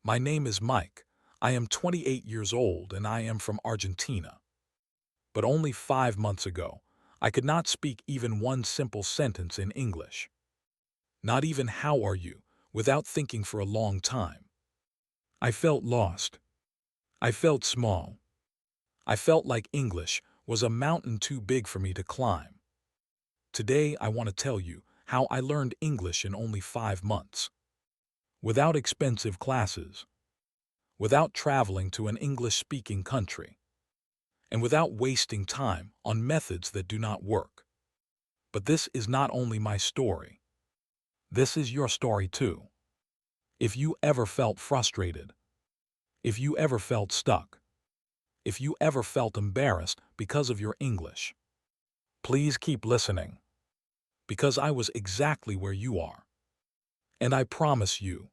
My name is Mike. I am 28 years old and I am from Argentina. But only 5 months ago, I could not speak even one simple sentence in English. Not even "how are you," without thinking for a long time. I felt lost. I felt small. I felt like English was a mountain too big for me to climb. Today I want to tell you how I learned English in only 5 months. Without expensive classes. Without traveling to an English-speaking country. And without wasting time on methods that do not work. But this is not only my story. This is your story too. If you ever felt frustrated, if you ever felt stuck, if you ever felt embarrassed because of your English, please keep listening. Because I was exactly where you are. And I promise you,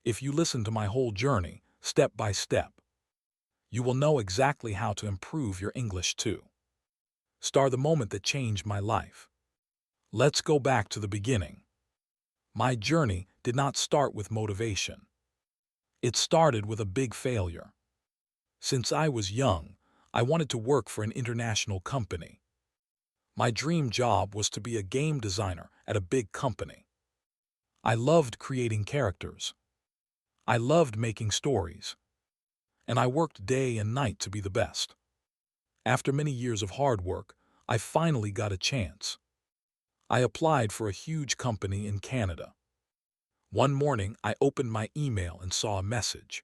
if you listen to my whole journey, step by step, you will know exactly how to improve your English too. Start the moment that changed my life. Let's go back to the beginning. My journey did not start with motivation. It started with a big failure. Since I was young, I wanted to work for an international company. My dream job was to be a game designer at a big company. I loved creating characters. I loved making stories. And I worked day and night to be the best. After many years of hard work, I finally got a chance. I applied for a huge company in Canada. One morning, I opened my email and saw a message.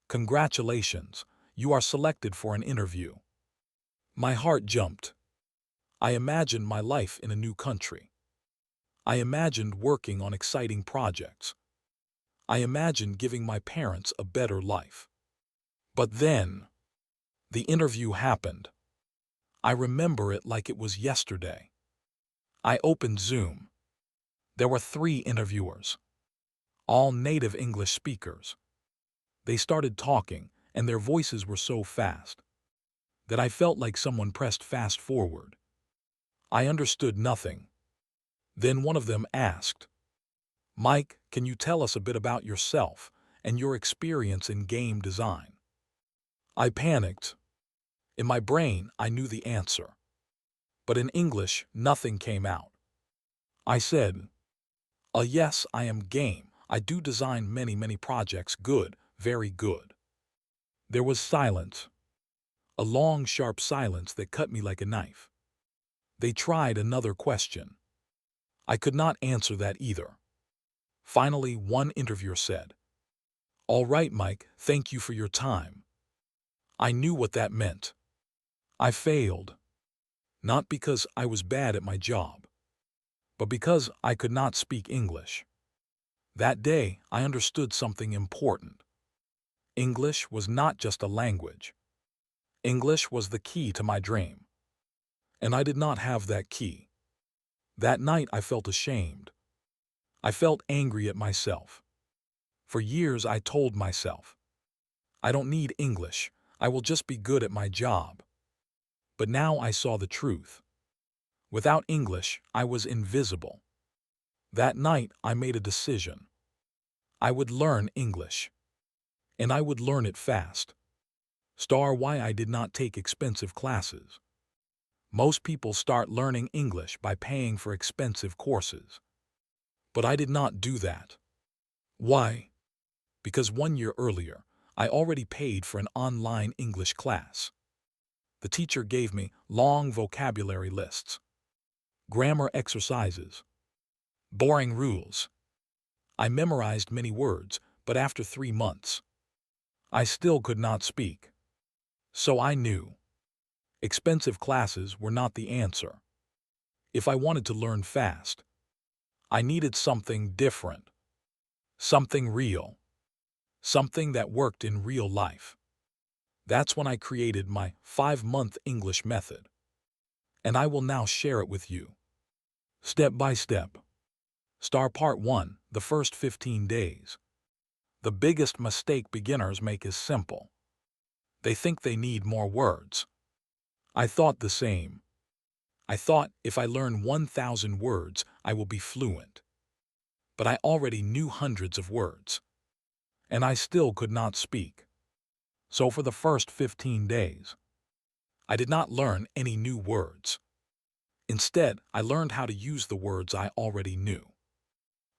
Congratulations, you are selected for an interview. My heart jumped. I imagined my life in a new country. I imagined working on exciting projects. I imagined giving my parents a better life. But then, the interview happened. I remember it like it was yesterday. I opened Zoom. There were 3 interviewers, all native English speakers. They started talking, and their voices were so fast that I felt like someone pressed fast forward. I understood nothing. Then one of them asked, "Mike, can you tell us a bit about yourself and your experience in game design?" I panicked. In my brain, I knew the answer. But in English, nothing came out. I said, yes, I am game. I do design many projects. Good, very good." There was silence. A long, sharp silence that cut me like a knife. They tried another question. I could not answer that either. Finally, one interviewer said, "All right, Mike, thank you for your time." I knew what that meant. I failed. Not because I was bad at my job, but because I could not speak English. That day, I understood something important. English was not just a language. English was the key to my dream. And I did not have that key. That night, I felt ashamed. I felt angry at myself. For years, I told myself, I don't need English. I will just be good at my job. But now I saw the truth. Without English, I was invisible. That night, I made a decision. I would learn English. And I would learn it fast. Why I did not take expensive classes. Most people start learning English by paying for expensive courses. But I did not do that. Why? Because 1 year earlier, I already paid for an online English class. The teacher gave me long vocabulary lists, grammar exercises, boring rules. I memorized many words, but after 3 months, I still could not speak. So I knew. Expensive classes were not the answer. If I wanted to learn fast, I needed something different, something real, something that worked in real life. That's when I created my 5-month English method. And I will now share it with you. Step by step. Part 1, the first 15 days. The biggest mistake beginners make is simple. They think they need more words. I thought the same. I thought if I learn 1,000 words, I will be fluent. But I already knew hundreds of words. and I still could not speak. So for the first 15 days, I did not learn any new words. Instead, I learned how to use the words I already knew.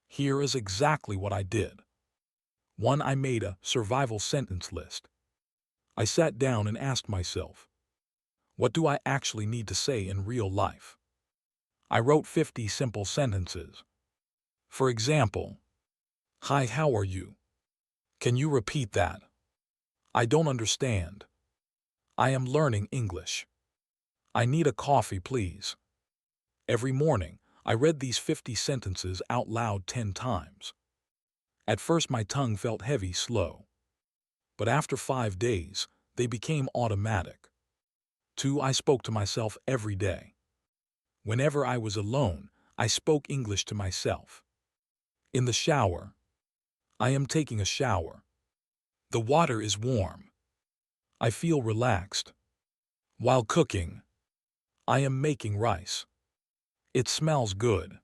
Here is exactly what I did. 1. I made a survival sentence list. I sat down and asked myself, what do I actually need to say in real life? I wrote 50 simple sentences. For example, hi, how are you? Can you repeat that? I don't understand. I am learning English. I need a coffee, please. Every morning, I read these 50 sentences out loud 10 times. At first, my tongue felt heavy, slow. But after 5 days, they became automatic. 2. I spoke to myself every day. Whenever I was alone, I spoke English to myself. In the shower, I am taking a shower. The water is warm. I feel relaxed. While cooking, I am making rice. It smells good.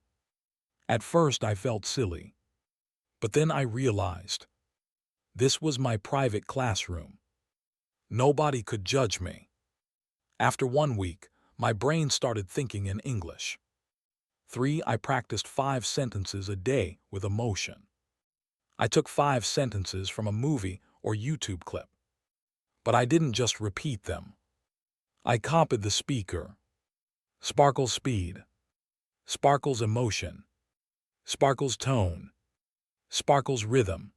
At first I felt silly, but then I realized this was my private classroom. Nobody could judge me. After 1 week, my brain started thinking in English. 3. I practiced 5 sentences a day with emotion. I took 5 sentences from a movie or YouTube clip. But I didn't just repeat them. I copied the speaker. Sparkle's speed. Sparkle's emotion. Sparkle's tone. Sparkle's rhythm.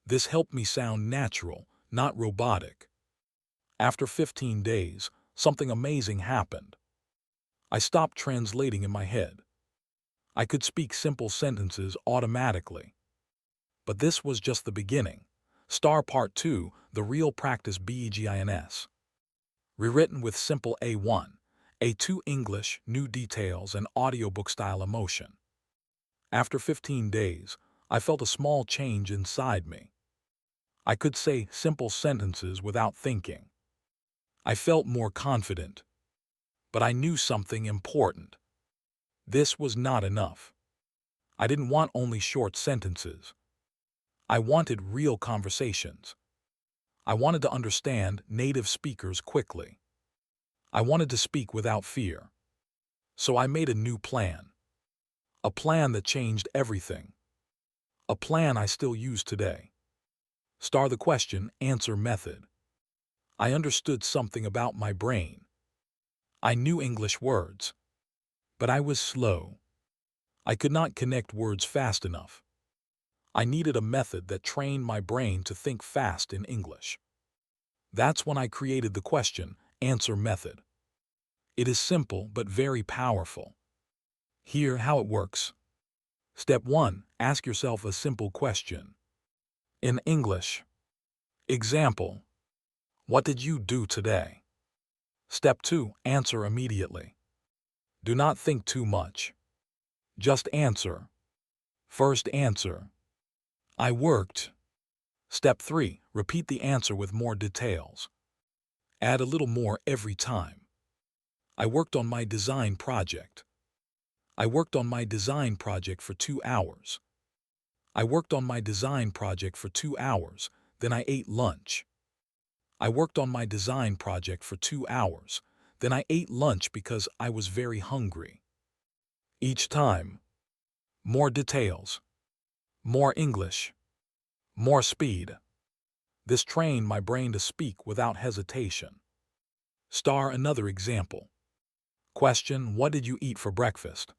This helped me sound natural, not robotic. After 15 days, something amazing happened. I stopped translating in my head. I could speak simple sentences automatically. But this was just the beginning. Star Part 2, the real practice begins. Rewritten with simple A1, A2 English, new details, and audiobook-style emotion. After 15 days, I felt a small change inside me. I could say simple sentences without thinking. I felt more confident. But I knew something important. This was not enough. I didn't want only short sentences. I wanted real conversations. I wanted to understand native speakers quickly. I wanted to speak without fear. So I made a new plan. A plan that changed everything. A plan I still use today. Star the question, answer method. I understood something about my brain. I knew English words. But I was slow. I could not connect words fast enough. I needed a method that trained my brain to think fast in English. That's when I created the question, answer method. It is simple but very powerful. Here how it works. Step 1. Ask yourself a simple question. In English. Example. What did you do today? Step 2. Answer immediately. Do not think too much. Just answer. First answer. I worked. Step 3. Repeat the answer with more details. Add a little more every time. I worked on my design project. I worked on my design project for 2 hours. I worked on my design project for 2 hours, then I ate lunch. I worked on my design project for 2 hours, then I ate lunch because I was very hungry. Each time, more details, more English, more speed. This trained my brain to speak without hesitation. Star another example. Question, what did you eat for breakfast?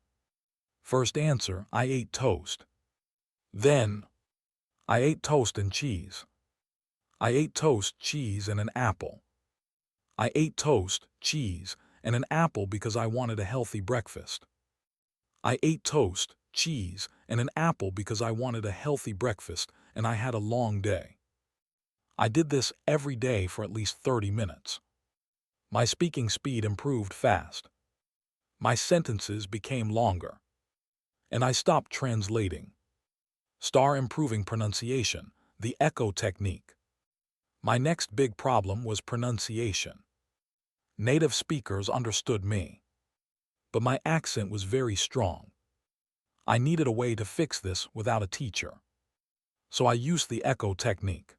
First answer, I ate toast. Then, I ate toast and cheese. I ate toast, cheese, and an apple. I ate toast, cheese, and an apple because I wanted a healthy breakfast. I ate toast, cheese, and an apple because I wanted a healthy breakfast and I had a long day. I did this every day for at least 30 minutes. My speaking speed improved fast. My sentences became longer. And I stopped translating. Star improving pronunciation, the echo technique. My next big problem was pronunciation. Native speakers understood me. But my accent was very strong. I needed a way to fix this without a teacher. So I used the echo technique.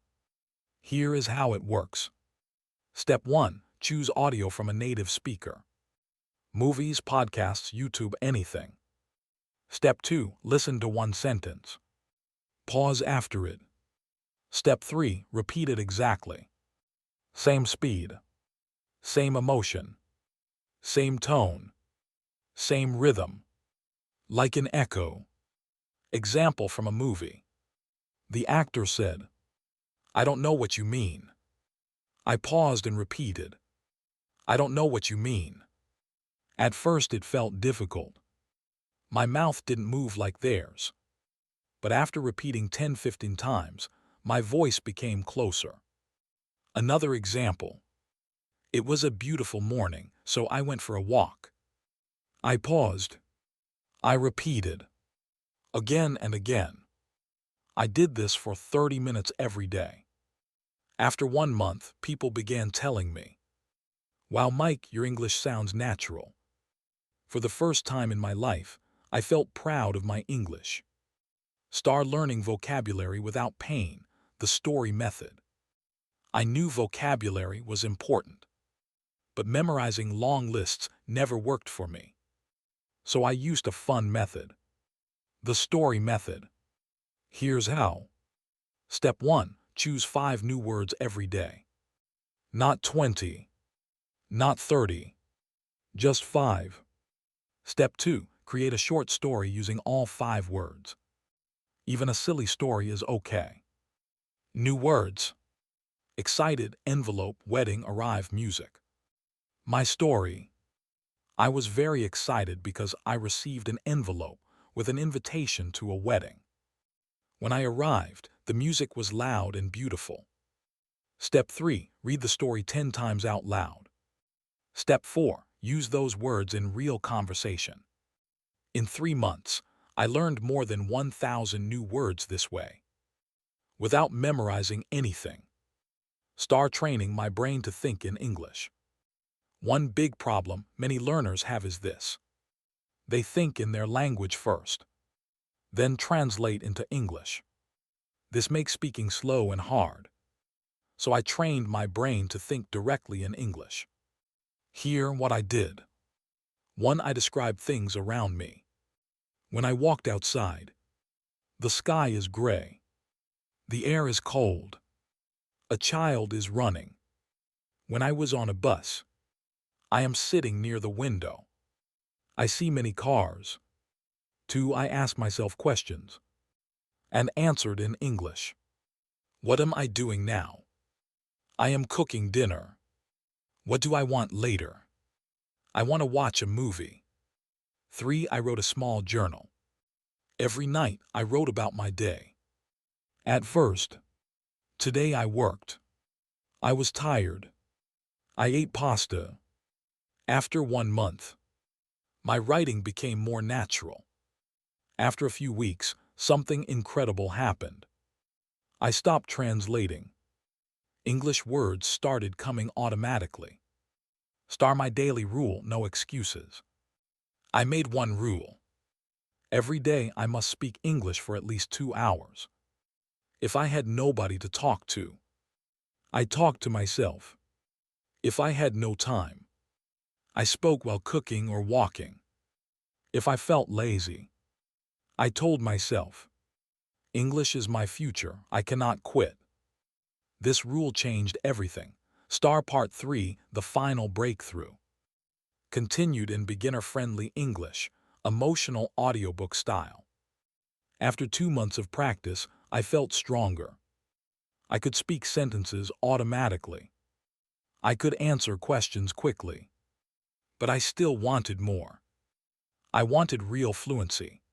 Here is how it works. Step 1. Choose audio from a native speaker. Movies, podcasts, YouTube, anything. Step 2. Listen to one sentence. Pause after it. Step 3. Repeat it exactly. Same speed. Same emotion. Same tone. Same rhythm. Like an echo. Example from a movie. The actor said, "I don't know what you mean." I paused and repeated, "I don't know what you mean." At first it felt difficult. My mouth didn't move like theirs. But after repeating 10-15 times, my voice became closer. Another example. It was a beautiful morning, so I went for a walk. I paused. I repeated. Again and again. I did this for 30 minutes every day. After 1 month, people began telling me, "Wow, Mike, your English sounds natural." For the first time in my life, I felt proud of my English. Start learning vocabulary without pain, the story method. I knew vocabulary was important, but memorizing long lists never worked for me. So I used a fun method. The story method. Here's how. Step 1. Choose 5 new words every day. Not 20. Not 30. Just 5. Step 2. Create a short story using all 5 words. Even a silly story is okay. New words. Excited, envelope, wedding, arrive, music. My story. I was very excited because I received an envelope with an invitation to a wedding. When I arrived, the music was loud and beautiful. Step 3. Read the story 10 times out loud. Step 4. Use those words in real conversation. In 3 months, I learned more than 1,000 new words this way, without memorizing anything. Start training my brain to think in English. One big problem many learners have is this. They think in their language first, then translate into English. This makes speaking slow and hard. So I trained my brain to think directly in English. Here what I did. 1. I described things around me. When I walked outside, the sky is gray. The air is cold. A child is running. When I was on a bus, I am sitting near the window. I see many cars. 2. I asked myself questions and answered in English. What am I doing now? I am cooking dinner. What do I want later? I want to watch a movie. 3. I wrote a small journal. Every night I wrote about my day. At first, today I worked. I was tired. I ate pasta. After 1 month, my writing became more natural. After a few weeks, something incredible happened. I stopped translating. English words started coming automatically. Start my daily rule, no excuses. I made one rule. Every day I must speak English for at least 2 hours. If I had nobody to talk to, I talked to myself. If I had no time, I spoke while cooking or walking. If I felt lazy, I told myself, English is my future, I cannot quit. This rule changed everything. Star Part 3, the final breakthrough. Continued in beginner-friendly English, emotional audiobook style. After 2 months of practice, I felt stronger. I could speak sentences automatically. I could answer questions quickly. But I still wanted more. I wanted real fluency.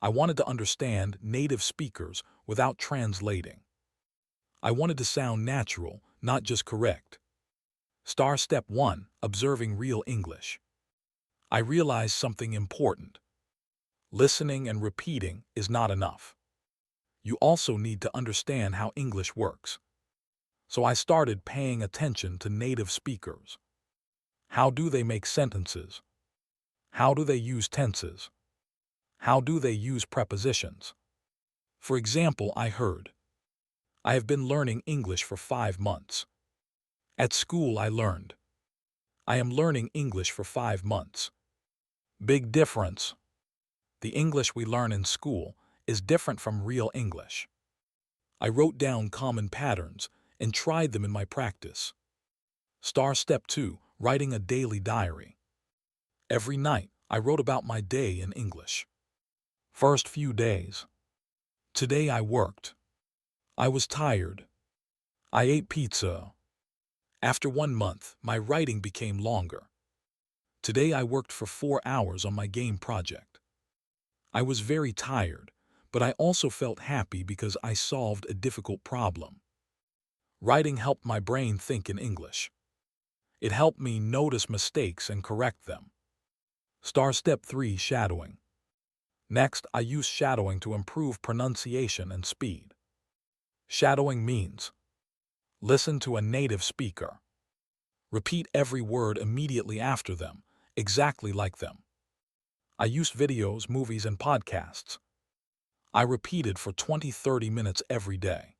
I wanted to understand native speakers without translating. I wanted to sound natural, not just correct. Step 1. Observing real English. I realized something important. Listening and repeating is not enough. You also need to understand how English works. So I started paying attention to native speakers. How do they make sentences? How do they use tenses? How do they use prepositions? For example, I heard, I have been learning English for 5 months. At school, I learned, I am learning English for 5 months. Big difference. The English we learn in school is different from real English. I wrote down common patterns and tried them in my practice. Step 2, writing a daily diary. Every night, I wrote about my day in English. First few days. Today I worked. I was tired. I ate pizza. After 1 month, my writing became longer. Today I worked for 4 hours on my game project. I was very tired, but I also felt happy because I solved a difficult problem. Writing helped my brain think in English. It helped me notice mistakes and correct them. Step 3, shadowing. Next, I use shadowing to improve pronunciation and speed. Shadowing means listen to a native speaker. Repeat every word immediately after them, exactly like them. I used videos, movies, and podcasts. I repeated for 20-30 minutes every day.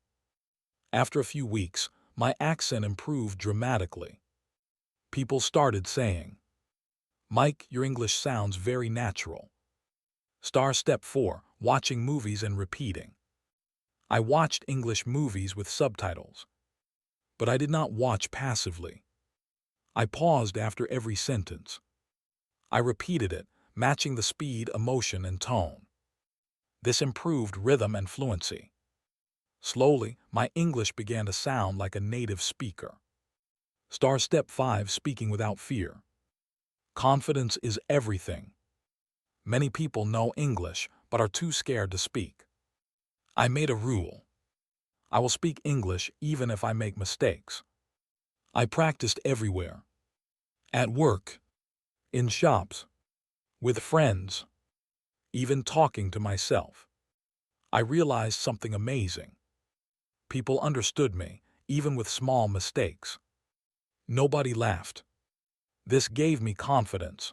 After a few weeks, my accent improved dramatically. People started saying, "Mike, your English sounds very natural." Step 4, watching movies and repeating. I watched English movies with subtitles. But I did not watch passively. I paused after every sentence. I repeated it, matching the speed, emotion, and tone. This improved rhythm and fluency. Slowly, my English began to sound like a native speaker. Step 5, speaking without fear. Confidence is everything. Many people know English but are too scared to speak. I made a rule. I will speak English even if I make mistakes. I practiced everywhere. At work, in shops, with friends, even talking to myself. I realized something amazing. People understood me, even with small mistakes. Nobody laughed. This gave me confidence.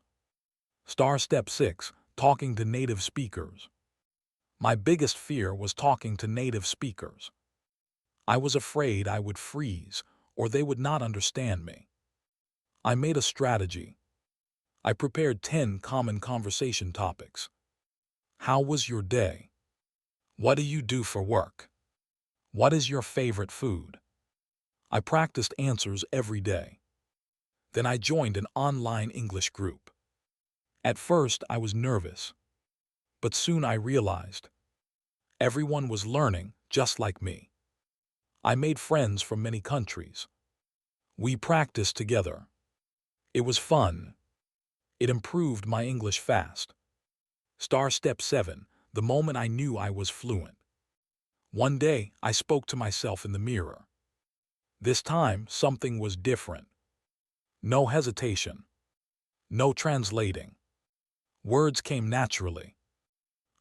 Step 6, talking to native speakers. My biggest fear was talking to native speakers. I was afraid I would freeze or they would not understand me. I made a strategy. I prepared 10 common conversation topics. How was your day? What do you do for work? What is your favorite food? I practiced answers every day. Then I joined an online English group. At first, I was nervous, but soon I realized everyone was learning just like me. I made friends from many countries. We practiced together. It was fun. It improved my English fast. Step 7, the moment I knew I was fluent. One day, I spoke to myself in the mirror. This time, something was different. No hesitation. No translating. Words came naturally.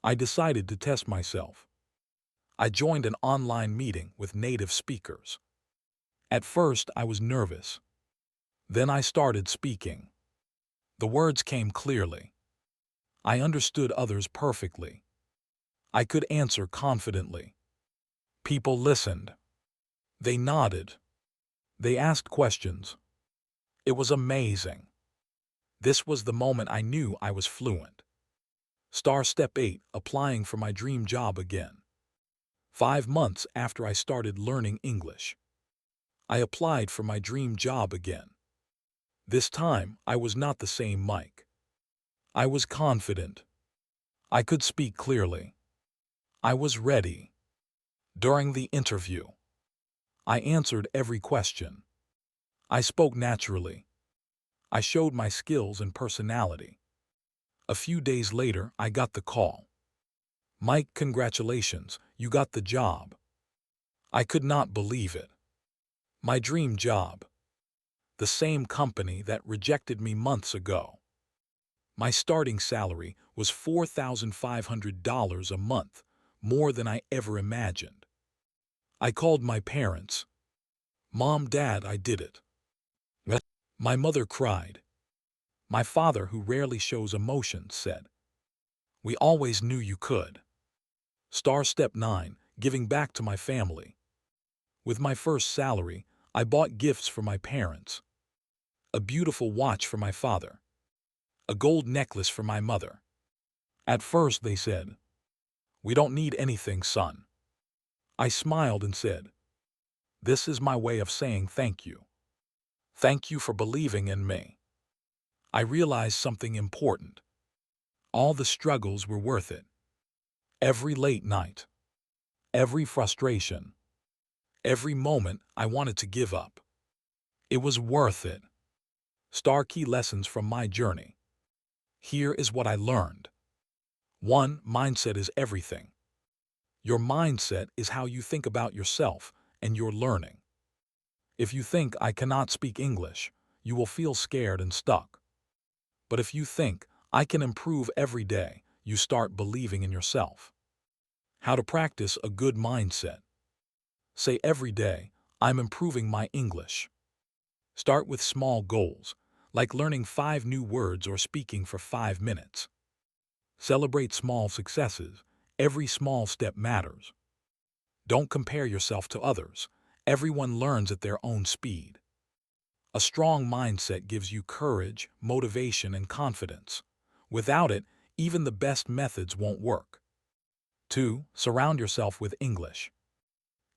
I decided to test myself. I joined an online meeting with native speakers. At first, I was nervous. Then I started speaking. The words came clearly. I understood others perfectly. I could answer confidently. People listened. They nodded. They asked questions. It was amazing. This was the moment I knew I was fluent. Step 8, applying for my dream job again. 5 months after I started learning English, I applied for my dream job again. This time, I was not the same Mike. I was confident. I could speak clearly. I was ready. During the interview, I answered every question. I spoke naturally. I showed my skills and personality. A few days later, I got the call. "Mike, congratulations, you got the job." I could not believe it. My dream job. The same company that rejected me months ago. My starting salary was $4,500 a month, more than I ever imagined. I called my parents. "Mom, Dad, I did it." My mother cried. My father, who rarely shows emotion, said, "We always knew you could." Step 9. Giving back to my family. With my first salary, I bought gifts for my parents. A beautiful watch for my father. A gold necklace for my mother. At first they said, "We don't need anything, son." I smiled and said, "This is my way of saying thank you. Thank you for believing in me." I realized something important. All the struggles were worth it. Every late night. Every frustration. Every moment I wanted to give up. It was worth it. Key lessons from my journey. Here is what I learned. 1. Mindset is everything. Your mindset is how you think about yourself and your learning. If you think I cannot speak English, you will feel scared and stuck. But if you think I can improve every day, you start believing in yourself. How to practice a good mindset. Say every day, "I'm improving my English." Start with small goals, like learning 5 new words or speaking for 5 minutes. Celebrate small successes. Every small step matters. Don't compare yourself to others. Everyone learns at their own speed. A strong mindset gives you courage, motivation, and confidence. Without it, even the best methods won't work. 2. Surround yourself with English.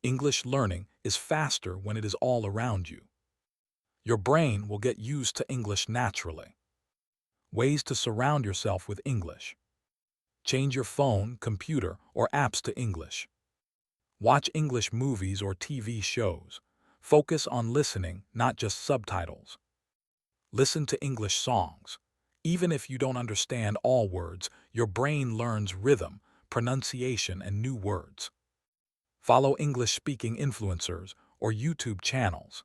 English learning is faster when it is all around you. Your brain will get used to English naturally. Ways to surround yourself with English. Change your phone, computer, or apps to English. Watch English movies or TV shows. Focus on listening, not just subtitles. Listen to English songs. Even if you don't understand all words, your brain learns rhythm, pronunciation, and new words. Follow English-speaking influencers or YouTube channels.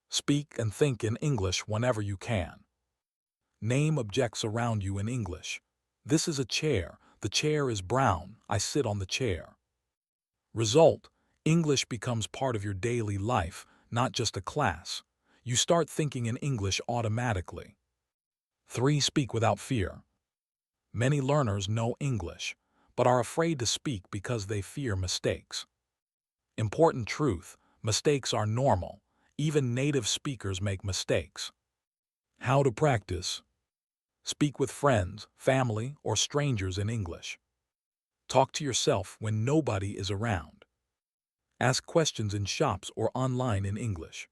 Speak and think in English whenever you can. Name objects around you in English. This is a chair. The chair is brown. I sit on the chair. Result: English becomes part of your daily life, not just a class. You start thinking in English automatically. 3. Speak without fear. Many learners know English, but are afraid to speak because they fear mistakes. Important truth: mistakes are normal. Even native speakers make mistakes. How to practice. Speak with friends, family, or strangers in English. Talk to yourself when nobody is around. Ask questions in shops or online in English.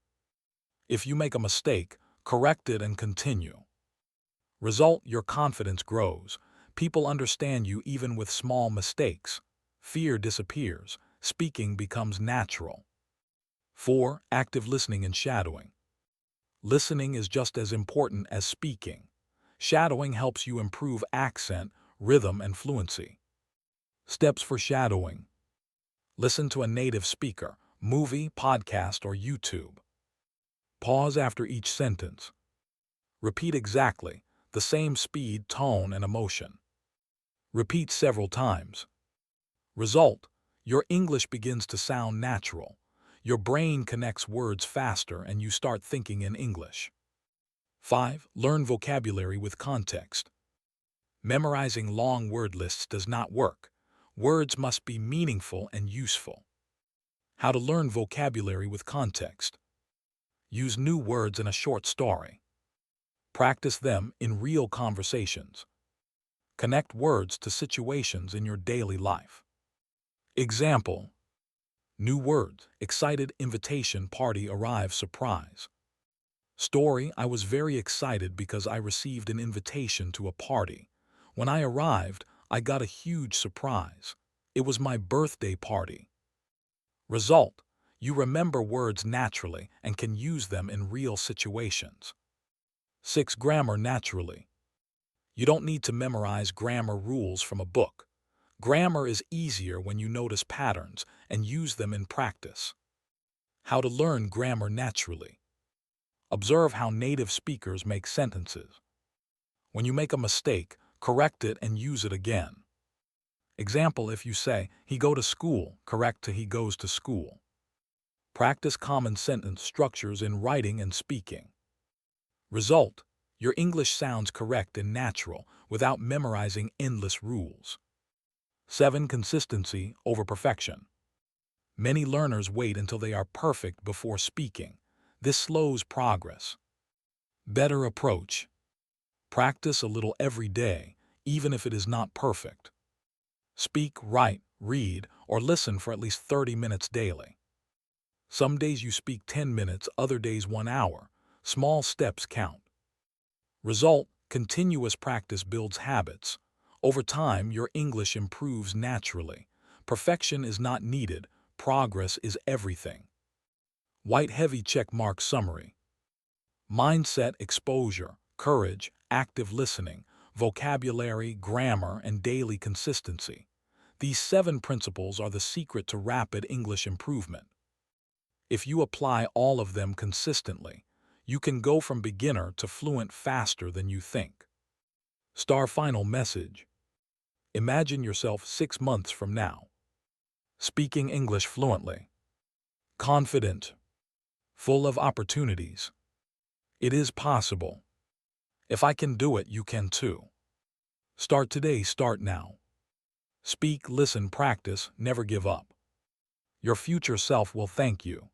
If you make a mistake, correct it and continue. Result: your confidence grows. People understand you even with small mistakes. Fear disappears. Speaking becomes natural. 4. Active listening and shadowing. Listening is just as important as speaking. Shadowing helps you improve accent, rhythm, and fluency. Steps for shadowing. Listen to a native speaker, movie, podcast, or YouTube. Pause after each sentence. Repeat exactly the same speed, tone, and emotion. Repeat several times. Result: your English begins to sound natural. Your brain connects words faster and you start thinking in English. 5. Learn vocabulary with context. Memorizing long word lists does not work. Words must be meaningful and useful. How to learn vocabulary with context. Use new words in a short story. Practice them in real conversations. Connect words to situations in your daily life. Example: new words: excited, invitation, party, arrive, surprise. Story: I was very excited because I received an invitation to a party. When I arrived, I got a huge surprise. It was my birthday party. Result: you remember words naturally and can use them in real situations. 6. Grammar naturally. You don't need to memorize grammar rules from a book. Grammar is easier when you notice patterns and use them in practice. How to learn grammar naturally. Observe how native speakers make sentences. When you make a mistake, correct it and use it again. Example: if you say, "He go to school," correct to "he goes to school." Practice common sentence structures in writing and speaking. Result: your English sounds correct and natural without memorizing endless rules. 7. Consistency over perfection. Many learners wait until they are perfect before speaking. This slows progress. Better approach. Practice a little every day, even if it is not perfect. Speak, write, read, or listen for at least 30 minutes daily. Some days you speak 10 minutes, other days 1 hour. Small steps count. Result: continuous practice builds habits. Over time, your English improves naturally. Perfection is not needed. Progress is everything. White heavy check mark summary. Mindset, exposure, courage, active listening, vocabulary, grammar, and daily consistency. These 7 principles are the secret to rapid English improvement. If you apply all of them consistently, you can go from beginner to fluent faster than you think. Final message. Imagine yourself 6 months from now, speaking English fluently, confident, full of opportunities. It is possible. If I can do it, you can too. Start today, start now. Speak, listen, practice, never give up. Your future self will thank you.